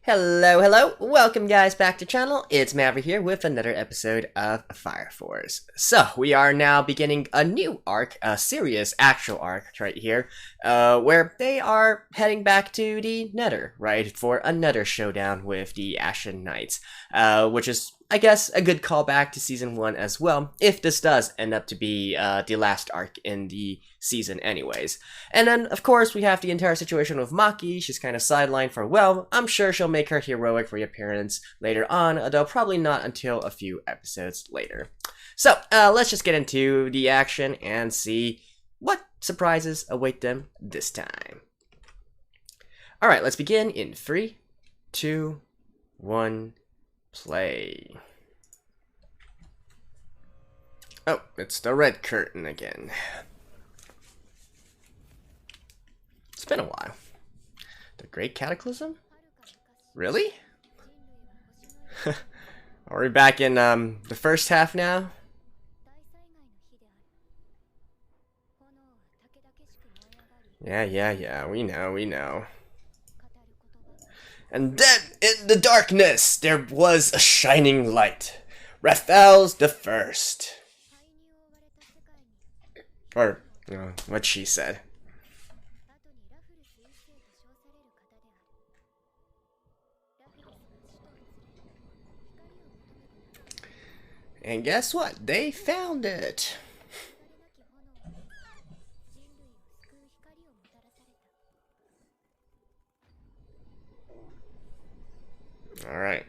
Hello, welcome guys back to channel. It's Maverick here with another episode of Fire Force. So, we are now beginning a new arc, a serious actual arc right here, where they are heading back to the Nether, right, for another showdown with the Ashen Knights, which is, I guess, a good callback to Season 1 as well, if this does end up to be the last arc in the season anyways. And then, of course, we have the entire situation with Maki. She's kind of sidelined for, well, I'm sure she'll make her heroic reappearance later on, though probably not until a few episodes later. So, let's just get into the action and see what surprises await them this time. Alright, let's begin in 3, 2, 1... play. Oh, it's the red curtain again. It's been a while. The Great Cataclysm? Really? Are we back in the first half now? Yeah, we know. And then, in the darkness, there was a shining light. Raphael's the first. Or, what she said. And guess what? They found it. Alright.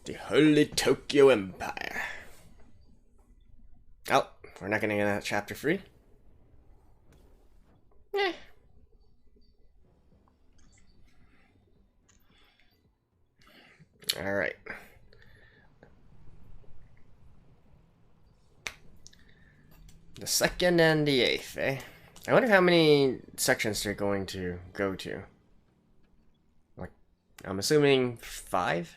The Holy Tokyo Empire. Oh, we're not gonna get that chapter 3? Eh. Alright. The 2nd and the 8th, eh? I wonder how many sections they're going to go to. Like, I'm assuming 5?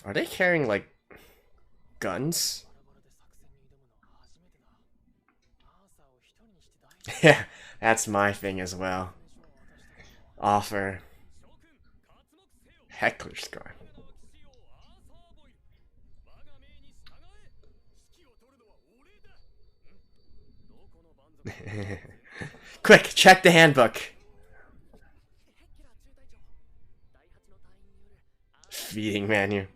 Are they carrying, like, guns? Yeah, that's my thing as well. Offer. Heckler's scar. Quick, check the handbook. Feeding menu.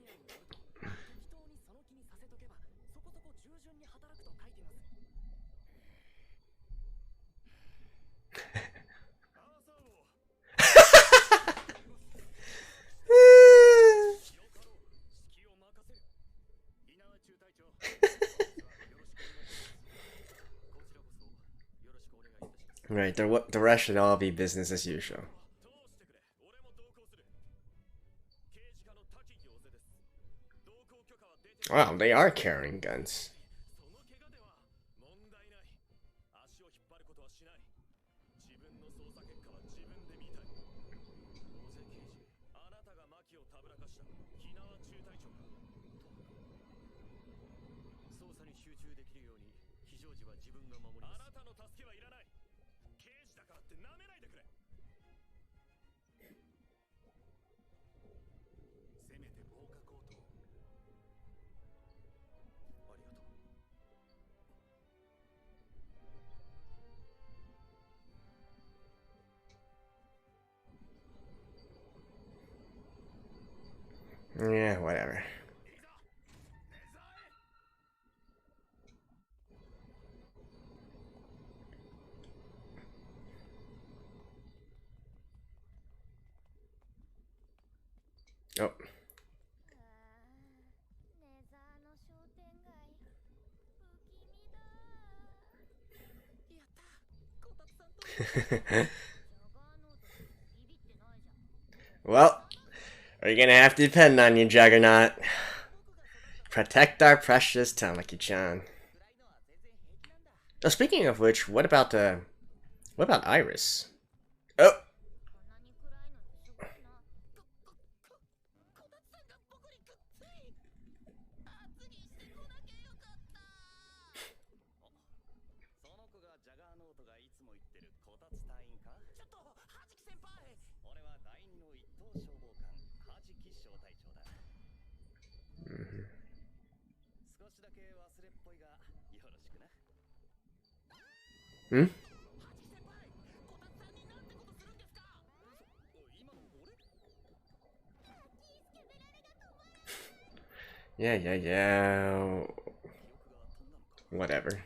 Right, the rest should all be business as usual. Wow, they are carrying guns. Yeah, whatever. Oh. Well, we're gonna have to depend on you, Juggernaut. Protect our precious Tamaki-chan. Oh, speaking of which, what about Iris? Oh! Hmm? Yeah. Whatever.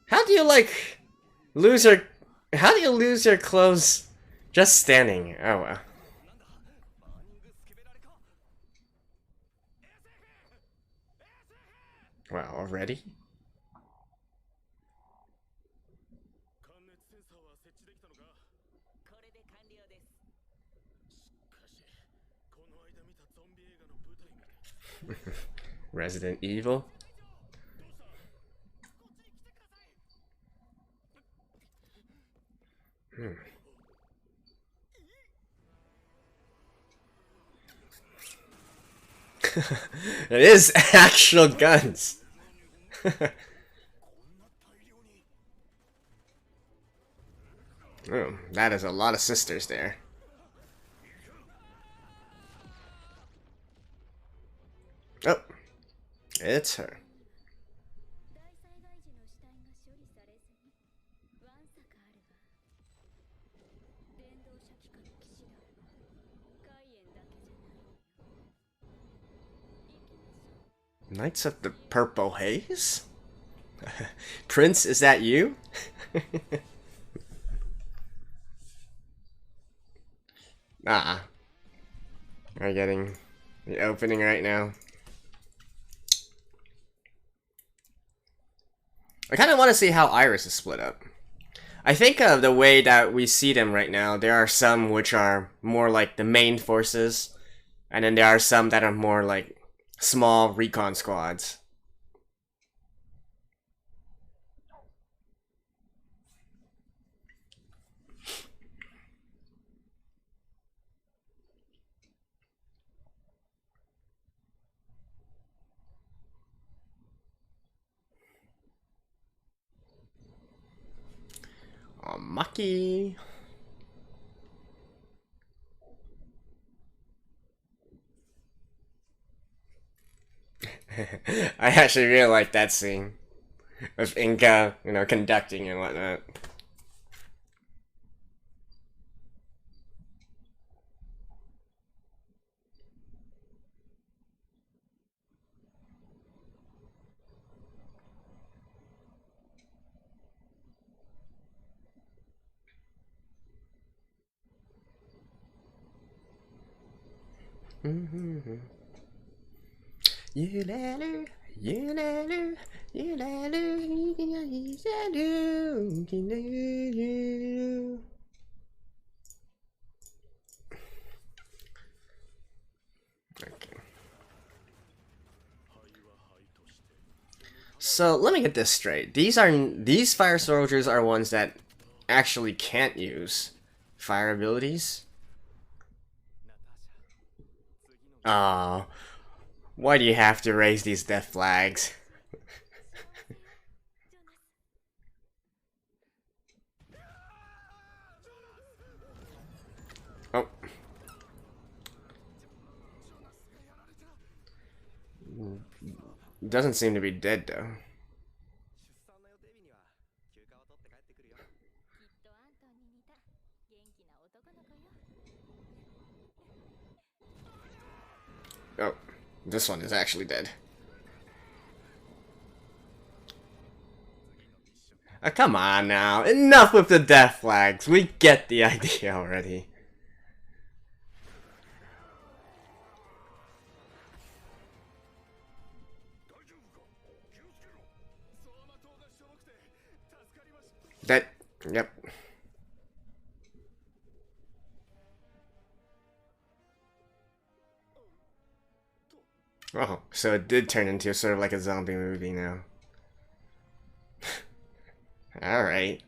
How do you, like, lose your... How do you lose your clothes just standing? Oh, well. Wow, already? Resident Evil? It is actual guns. Oh, that is a lot of sisters there. Oh, it's her. Knights of the Purple Haze? Prince, is that you? We're getting the opening right now. I kind of want to see how Iris is split up. I think of the way that we see them right now, there are some which are more like the main forces, and then there are some that are more like small recon squads. Maki. I actually really like that scene with Inca, you know, conducting and whatnot. So let me get this straight. These fire soldiers are ones that actually can't use fire abilities. Ah, why do you have to raise these death flags? Oh. Doesn't seem to be dead though. Oh, this one is actually dead. Come on now. Enough with the death flags. We get the idea already. Yep. Oh, so it did turn into sort of like a zombie movie now. Alright.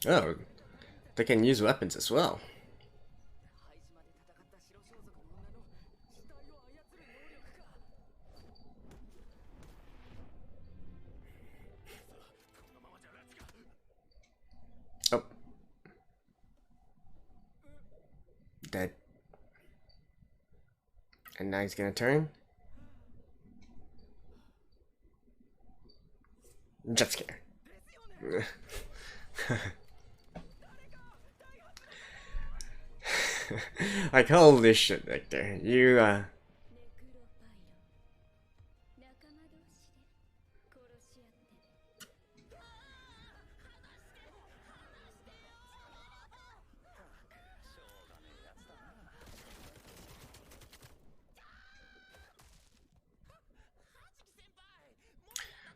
Oh, they can use weapons as well. Oh. Dead. And now he's gonna turn. Jet scare. Like, holy shit, Victor. You,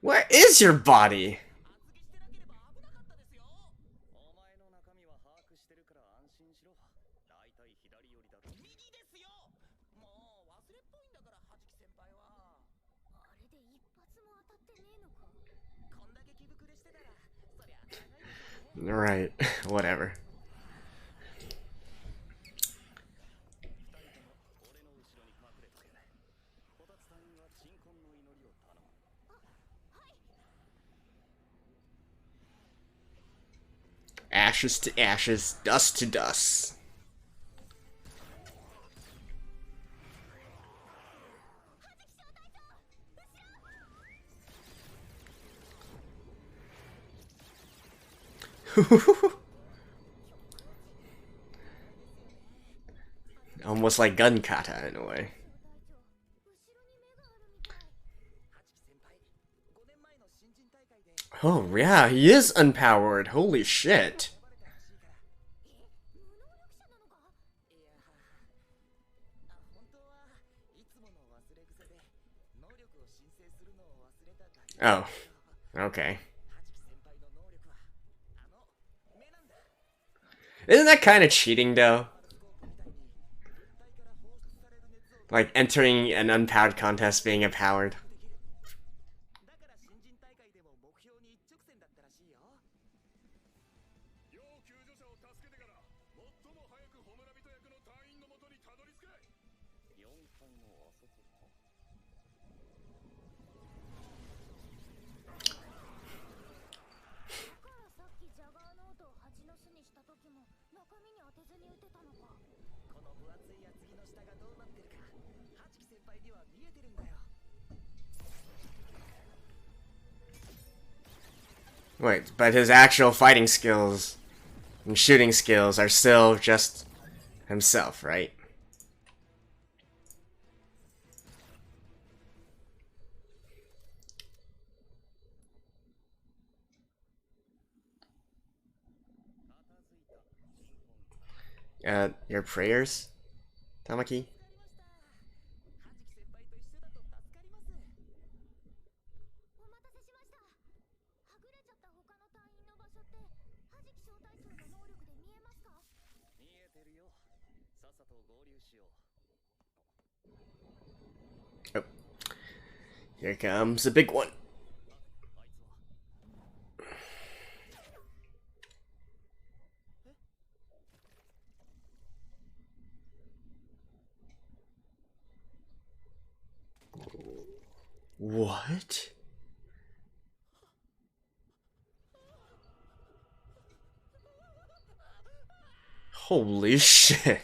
Where is your body? Right, whatever. Ashes to ashes, dust to dust. Almost like gun kata in a way. Oh yeah, he is unpowered. Holy shit. Oh, okay. Isn't that kind of cheating though? Like entering an unpowered contest being empowered. Wait, but his actual fighting skills and shooting skills are still just himself, right? Your prayers, Tamaki? Oh. Here comes the big one. What? Holy shit.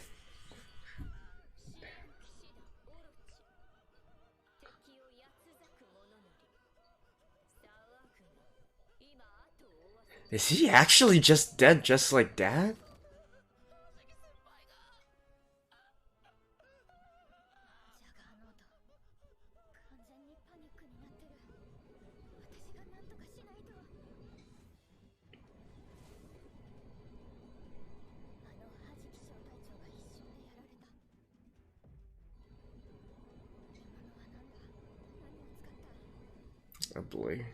Is he actually just dead just like that? Oh boy.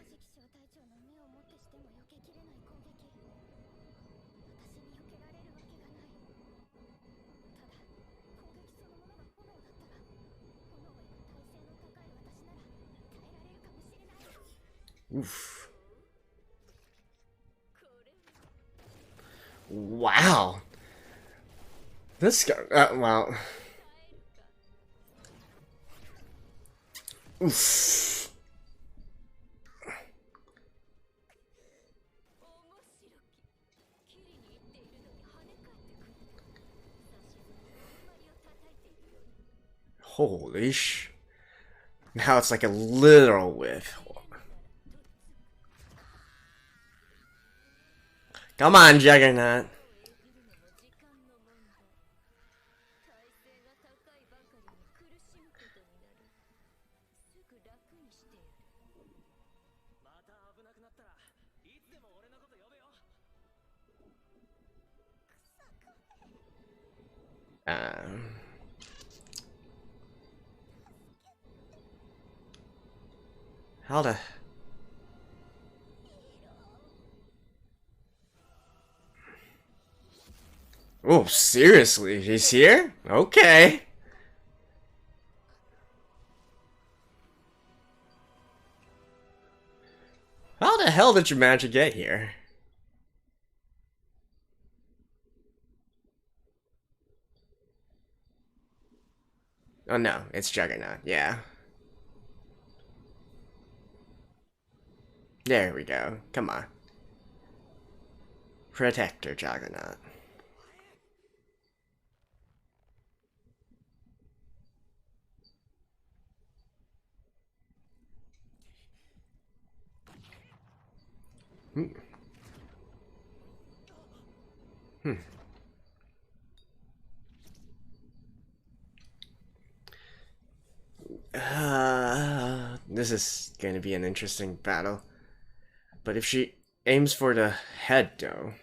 Oof. Wow. This guy, wow. Oof. Holy sh... Now it's like a literal whiff. Come on, Juggernaut. How the... Oh, seriously? He's here? Okay. How the hell did you manage to get here? Oh no, it's Juggernaut, yeah. There we go. Come on. Protector Juggernaut. This is going to be an interesting battle. But if she aims for the head, though...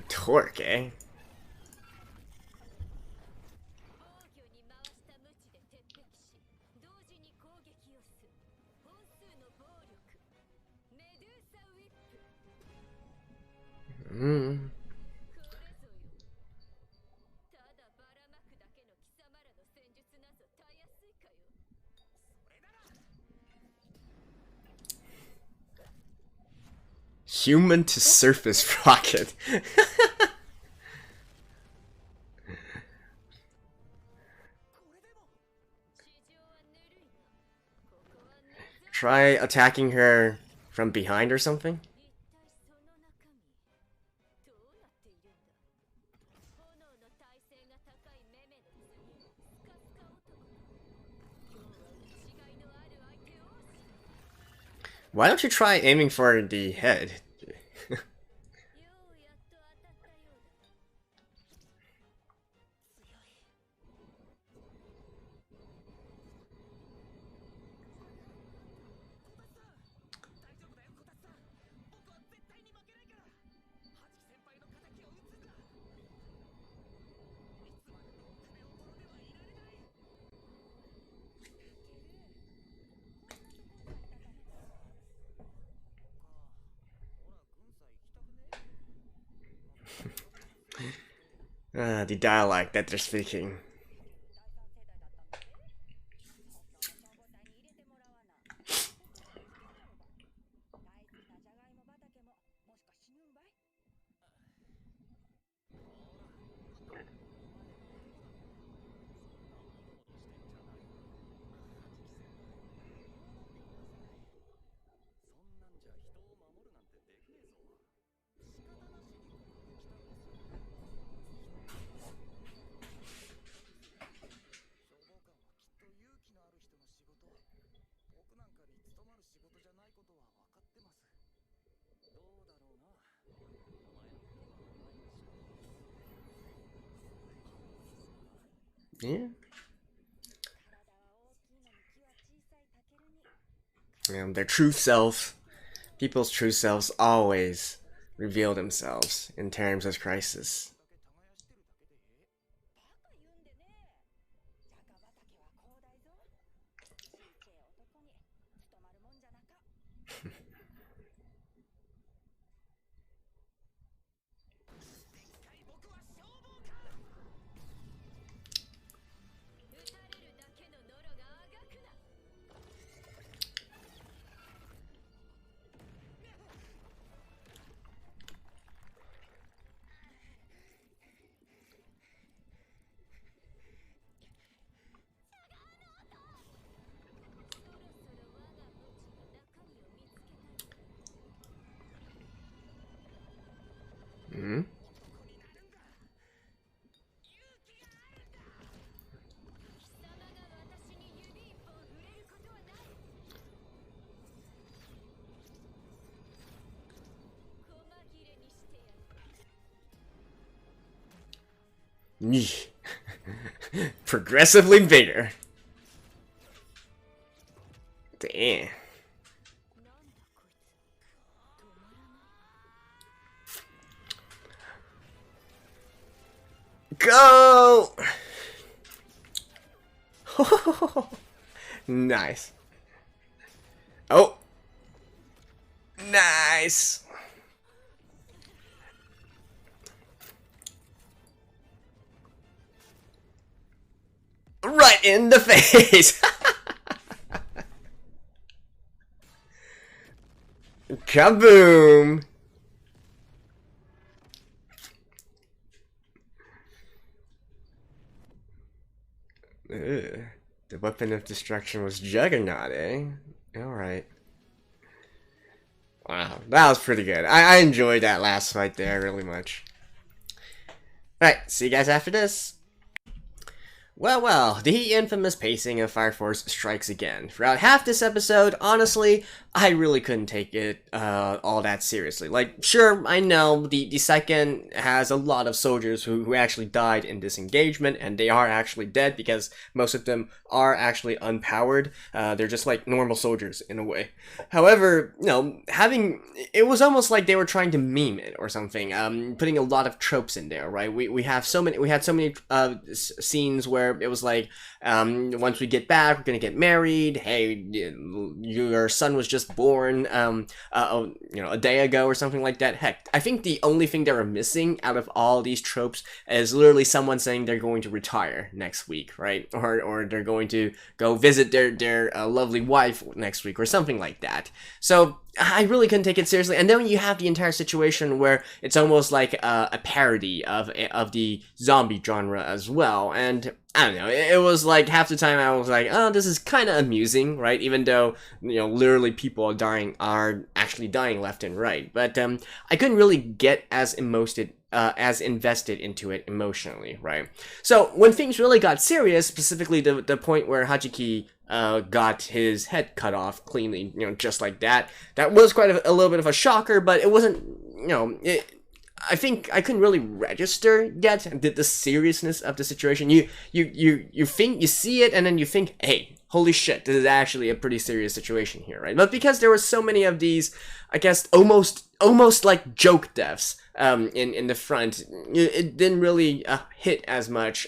Torque, eh? Human to surface rocket. Try attacking her from behind or something? Why don't you try aiming for the head? The dialect that they're speaking. Yeah. Their true self, people's true selves always reveal themselves in terms of crisis. Hmm? Progressively bigger. Damn. Go! Nice. Oh. Nice. Right in the face. Kaboom. Ugh. The weapon of destruction was Juggernaut, eh? Alright. Wow, that was pretty good. I enjoyed that last fight there really much. Alright, see you guys after this. Well, the infamous pacing of Fire Force strikes again. Throughout half this episode, honestly, I really couldn't take it all that seriously. Like, sure, I know the second has a lot of soldiers who actually died in this engagement, and they are actually dead because most of them are actually unpowered. They're just like normal soldiers in a way. However, you know, it was almost like they were trying to meme it or something, putting a lot of tropes in there, right? We had so many scenes where it was like, once we get back, we're gonna get married. Hey, your son was just born, a day ago or something like that. Heck, I think the only thing they were missing out of all these tropes is literally someone saying they're going to retire next week, right? Or they're going to go visit their lovely wife next week or something like that. So I really couldn't take it seriously. And then you have the entire situation where it's almost like a parody of the zombie genre as well. And I don't know, it was like half the time I was like, oh, this is kind of amusing, right? Even though, you know, literally people are actually dying left and right. But I couldn't really get as invested into it emotionally, right? So when things really got serious, specifically the point where Hachiki got his head cut off cleanly, you know, just like that was quite a little bit of a shocker, but it wasn't, you know, I think I couldn't really register yet the seriousness of the situation. You think, you see it, and then you think, hey, holy shit, this is actually a pretty serious situation here, right? But because there were so many of these, I guess, almost like joke deaths in the front, it didn't really hit as much.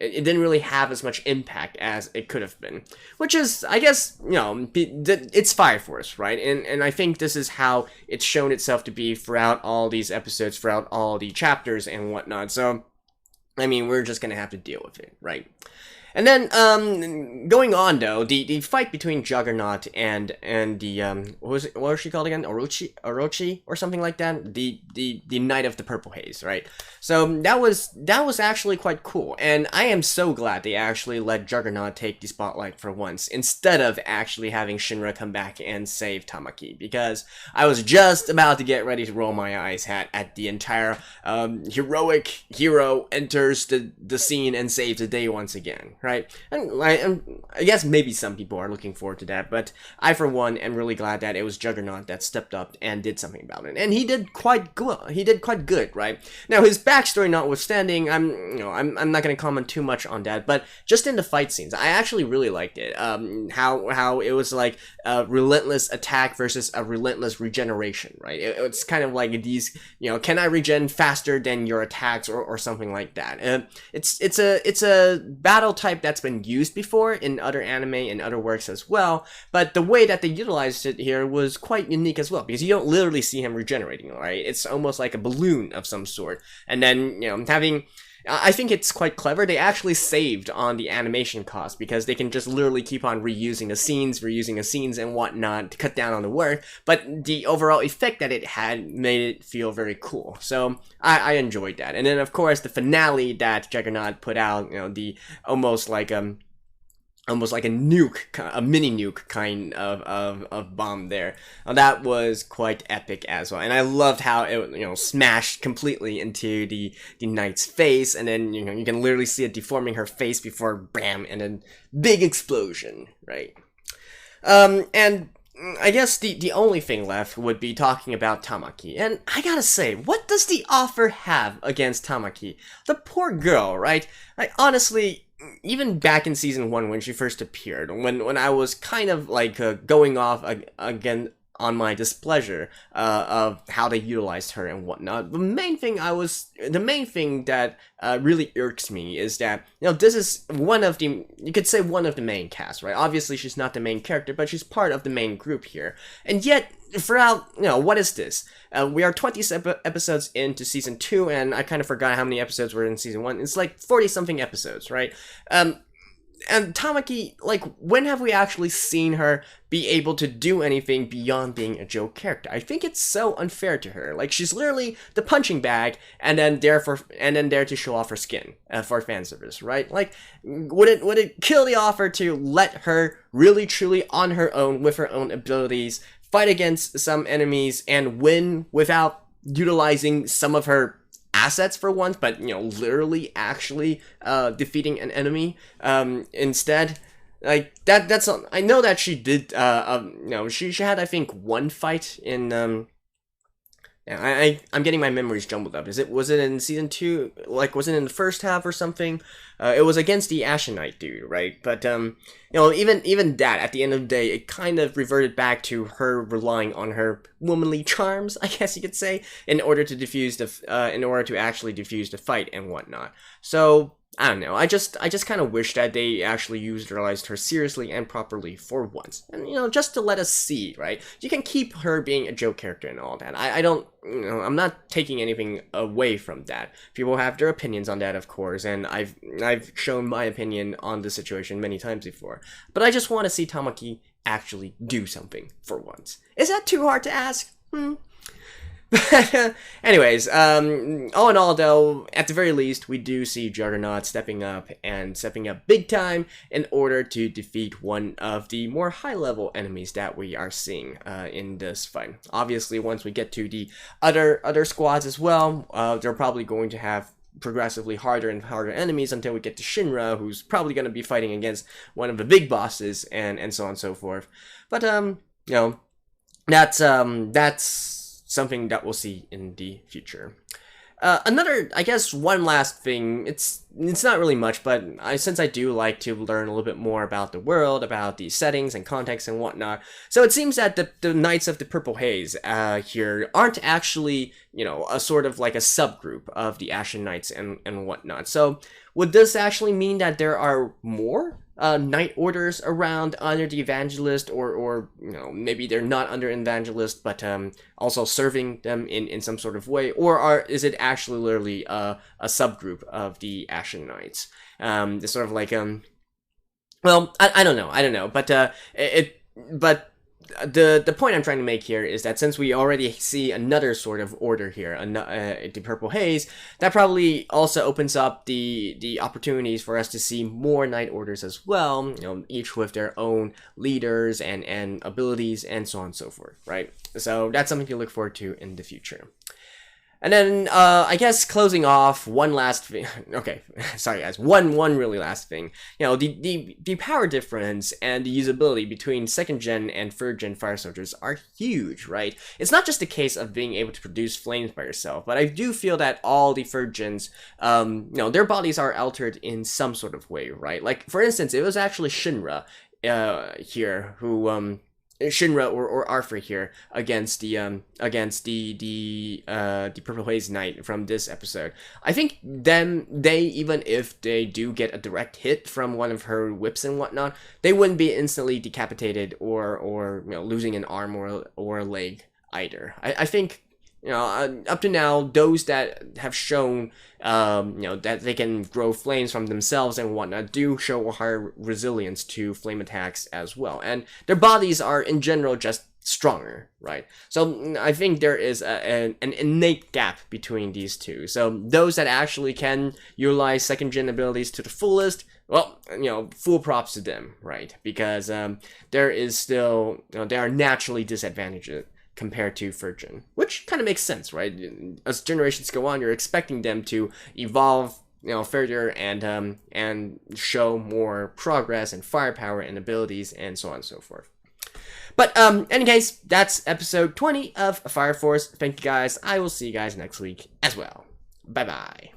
It didn't really have as much impact as it could have been, which is, I guess, you know, it's Fire Force, right? And I think this is how it's shown itself to be throughout all these episodes, throughout all the chapters and whatnot. So I mean, we're just gonna have to deal with it, right? And then, going on though, the fight between Juggernaut and the what was she called again? Orochi or something like that. The Knight of the Purple Haze, right? So that was actually quite cool, and I am so glad they actually let Juggernaut take the spotlight for once, instead of actually having Shinra come back and save Tamaki, because I was just about to get ready to roll my eyes at the entire heroic hero enters the scene and saves the day once again. Right, and I guess maybe some people are looking forward to that, but I, for one, am really glad that it was Juggernaut that stepped up and did something about it, and he did quite good. He did quite good, right? Now, his backstory notwithstanding, I'm not going to comment too much on that, but just in the fight scenes, I actually really liked it. How it was like a relentless attack versus a relentless regeneration, right? It's kind of like these, can I regen faster than your attacks or something like that? It's a battle type that's been used before in other anime and other works as well, but the way that they utilized it here was quite unique as well, because you don't literally see him regenerating, right? It's almost like a balloon of some sort, and then, I think it's quite clever. They actually saved on the animation cost, because they can just literally keep on reusing the scenes and whatnot to cut down on the work, but the overall effect that it had made it feel very cool. So I enjoyed that. And then, of course, the finale that Juggernaut put out, the almost like a nuke, a mini nuke kind of bomb there. That was quite epic as well, and I loved how it smashed completely into the knight's face, and then you can literally see it deforming her face before bam, and then big explosion, right? And I guess the only thing left would be talking about Tamaki, and I gotta say, what does the author have against Tamaki? The poor girl, right? Honestly, even back in season 1 when she first appeared, when I was kind of like going off again on my displeasure of how they utilized her and whatnot, the main thing that really irks me is that this is you could say one of the main cast, right? Obviously she's not the main character, but she's part of the main group here, and yet throughout, what is this? We are 20 episodes into season 2, and I kind of forgot how many episodes were in season 1. It's like 40-something episodes, right? And Tamaki, like, when have we actually seen her be able to do anything beyond being a joke character? I think it's so unfair to her. Like, she's literally the punching bag, and then there to show off her skin for fan service, right? Like, would it kill the author to let her really truly on her own with her own abilities fight against some enemies and win without utilizing some of her assets for once, but literally actually defeating an enemy instead? Like that's I know that she did she had, I think, one fight in I'm getting my memories jumbled up. Was it in season 2? Like, was it in the first half or something? It was against the Ashenite dude, right? But even that, at the end of the day, it kind of reverted back to her relying on her womanly charms, I guess you could say, in order to actually defuse the fight and whatnot. So I don't know. I just kind of wish that they actually utilized her seriously and properly for once, and just to let us see, right? You can keep her being a joke character and all that. I don't, I'm not taking anything away from that. People have their opinions on that, of course, and I've shown my opinion on the situation many times before. But I just want to see Tamaki actually do something for once. Is that too hard to ask? Anyways, all in all, though, at the very least, we do see Juggernaut stepping up big time in order to defeat one of the more high-level enemies that we are seeing in this fight. Obviously, once we get to the other squads as well, they're probably going to have progressively harder and harder enemies until we get to Shinra, who's probably going to be fighting against one of the big bosses, and so on and so forth. But that's something that we'll see in the future. Another, I guess, one last thing, it's not really much, but since I do like to learn a little bit more about the world, about the settings and context and whatnot, so it seems that the Knights of the Purple Haze here aren't actually, a sort of like a subgroup of the Ashen Knights and whatnot. So would this actually mean that there are more knight orders around under the evangelist, or maybe they're not under evangelist, but also serving them in some sort of way, or is it actually literally a subgroup of the Ashen Knights? It's sort of like well, I don't know, but the point I'm trying to make here is that since we already see another sort of order here, the Purple Haze, that probably also opens up the opportunities for us to see more Knight Orders as well, each with their own leaders and abilities and so on and so forth, right? So that's something to look forward to in the future. And then, I guess closing off, one last thing. Okay, sorry guys, one really last thing. The power difference and the usability between 2nd gen and 3rd gen fire soldiers are huge, right? It's not just a case of being able to produce flames by yourself, but I do feel that all the 3rd gens, their bodies are altered in some sort of way, right? Like, for instance, it was actually Shinra, here, who, Shinra or Arthur here against the Purple Haze Knight from this episode. I think they even if they do get a direct hit from one of her whips and whatnot, they wouldn't be instantly decapitated or losing an arm or a leg either. I think up to now, those that have shown, that they can grow flames from themselves and whatnot do show a higher resilience to flame attacks as well. And their bodies are, in general, just stronger, right? So I think there is an innate gap between these two. So those that actually can utilize 2nd gen abilities to the fullest, well, full props to them, right? Because there is still, they are naturally disadvantaged compared to 3rd gen, which kind of makes sense, right? As generations go on, you're expecting them to evolve, further and show more progress and firepower and abilities and so on and so forth. But any case, that's episode 20 of Fire Force. Thank you guys. I will see you guys next week as well. Bye bye.